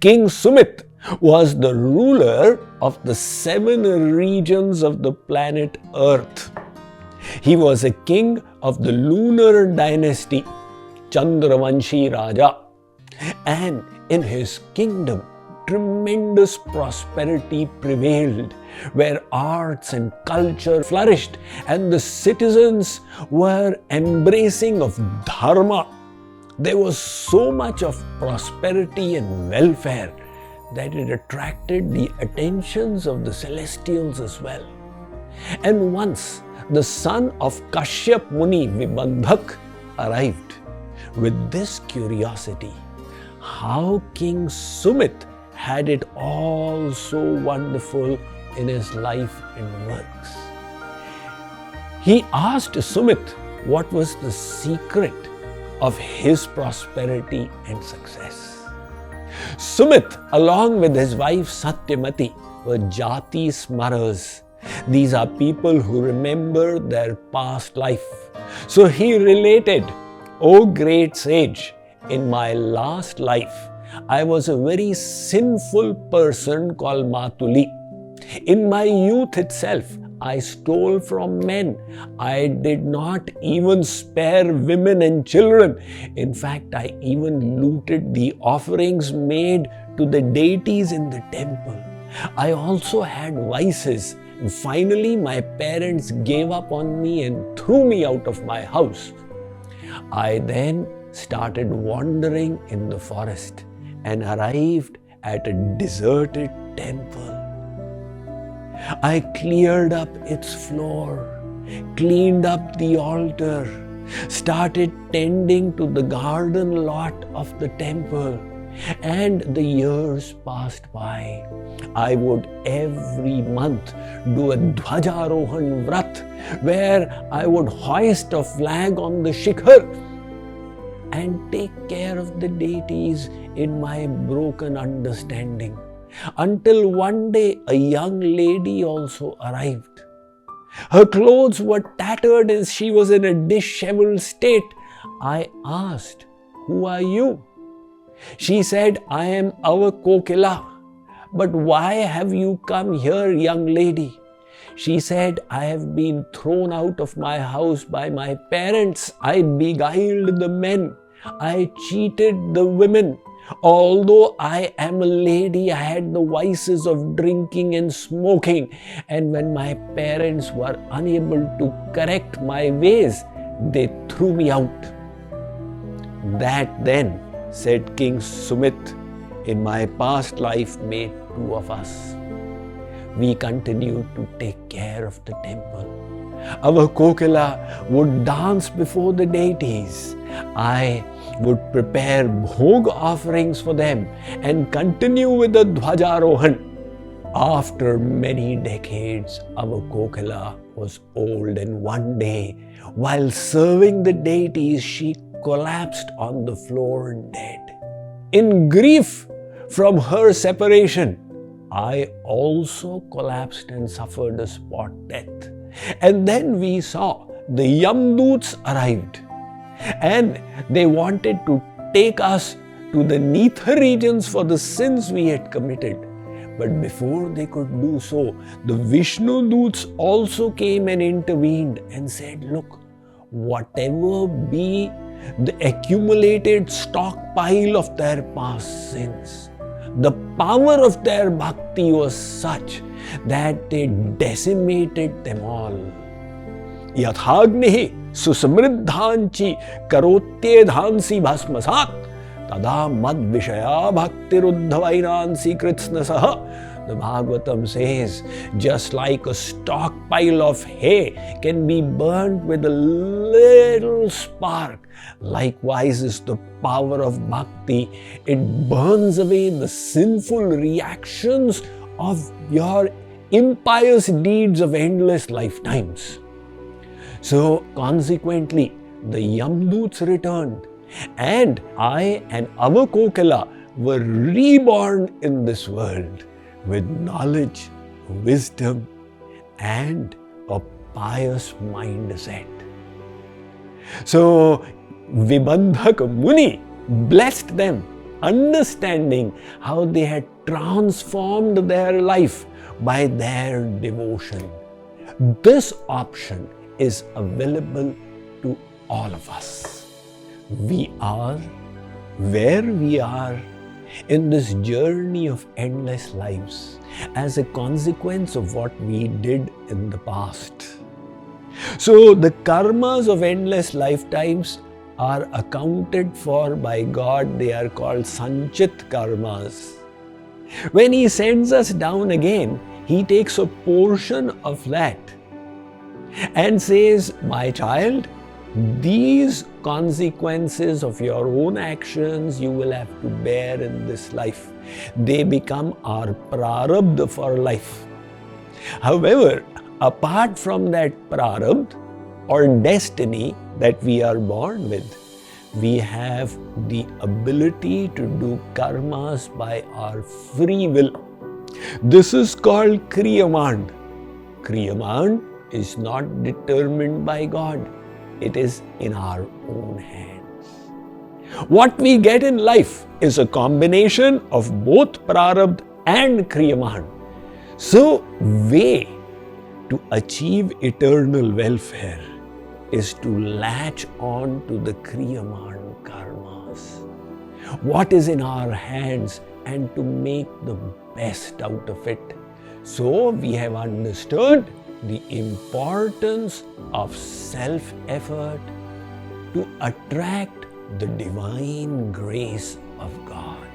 King Sumit was the ruler of the 7 regions of the planet Earth. He was a king of the lunar dynasty, Chandravanshi Raja. And in his kingdom, tremendous prosperity prevailed, where arts and culture flourished, and the citizens were embracing of dharma. There was so much of prosperity and welfare that it attracted the attentions of the celestials as well. And once the son of Kashyap Muni, Vibandhak, arrived with this curiosity, how King Sumit had it all so wonderful in his life and works. He asked Sumit what was the secret of his prosperity and success. Sumit, along with his wife Satyamati, were Jati Smaras. These are people who remember their past life. So he related, "O great sage, in my last life, I was a very sinful person called Matuli. In my youth itself, I stole from men. I did not even spare women and children. In fact, I even looted the offerings made to the deities in the temple. I also had vices. Finally, my parents gave up on me and threw me out of my house. I then started wandering in the forest and arrived at a deserted temple. I cleared up its floor, cleaned up the altar, started tending to the garden lot of the temple, and the years passed by. I would every month do a Dhwajarohan Vrat, where I would hoist a flag on the Shikhar and take care of the deities in my broken understanding. Until one day a young lady also arrived. Her clothes were tattered and she was in a disheveled state. I asked, "Who are you?" She said, "I am our Kokila." "But why have you come here, young lady?" She said, "I have been thrown out of my house by my parents. I beguiled the men. I cheated the women. Although I am a lady, I had the vices of drinking and smoking. And when my parents were unable to correct my ways, they threw me out." "That then," said King Sumit, "in my past life made 2 of us. We continued to take care of the temple. Our Kokila would dance before the deities. I would prepare bhog offerings for them and continue with the Dhwajarohan. After many decades, our Kokila was old, and one day, while serving the deities, she collapsed on the floor dead. In grief from her separation, I also collapsed and suffered a spot death. And then we saw the Yamdoots arrived, and they wanted to take us to the Nether regions for the sins we had committed. But before they could do so, the Vishnu Doots also came and intervened and said, "Look, whatever be the accumulated stockpile of their past sins, the power of their bhakti was such that they decimated them all. Yathagnihi susmriddhanchi karotyedhansi bhasmasat tada mad vishaya bhaktiruddhavainansi kritsnasaha." The Bhagavatam says, just like a stockpile of hay can be burnt with a little spark, likewise is the power of bhakti. It burns away the sinful reactions of your impious deeds of endless lifetimes. So consequently, the Yamdoots returned, and I and our Kokila were reborn in this world with knowledge, wisdom, and a pious mindset. So Vibandhak Muni blessed them understanding how they had transformed their life by their devotion. This option is available to all of us. We are where we are in this journey of endless lives as a consequence of what we did in the past. So the karmas of endless lifetimes are accounted for by God. They are called Sanchit karmas. When He sends us down again, He takes a portion of that and says, my child, these consequences of your own actions you will have to bear in this life. They become our Prarabdh for life. However, apart from that Prarabdh or destiny that we are born with, we have the ability to do karmas by our free will. This is called Kriyaman. Kriyaman is not determined by God. It is in our own hands. What we get in life is a combination of both Prarabdh and Kriyaman. So, way to achieve eternal welfare is to latch on to the Kriyaman karmas. What is in our hands and to make the best out of it. So, we have understood the importance of self-effort to attract the divine grace of God.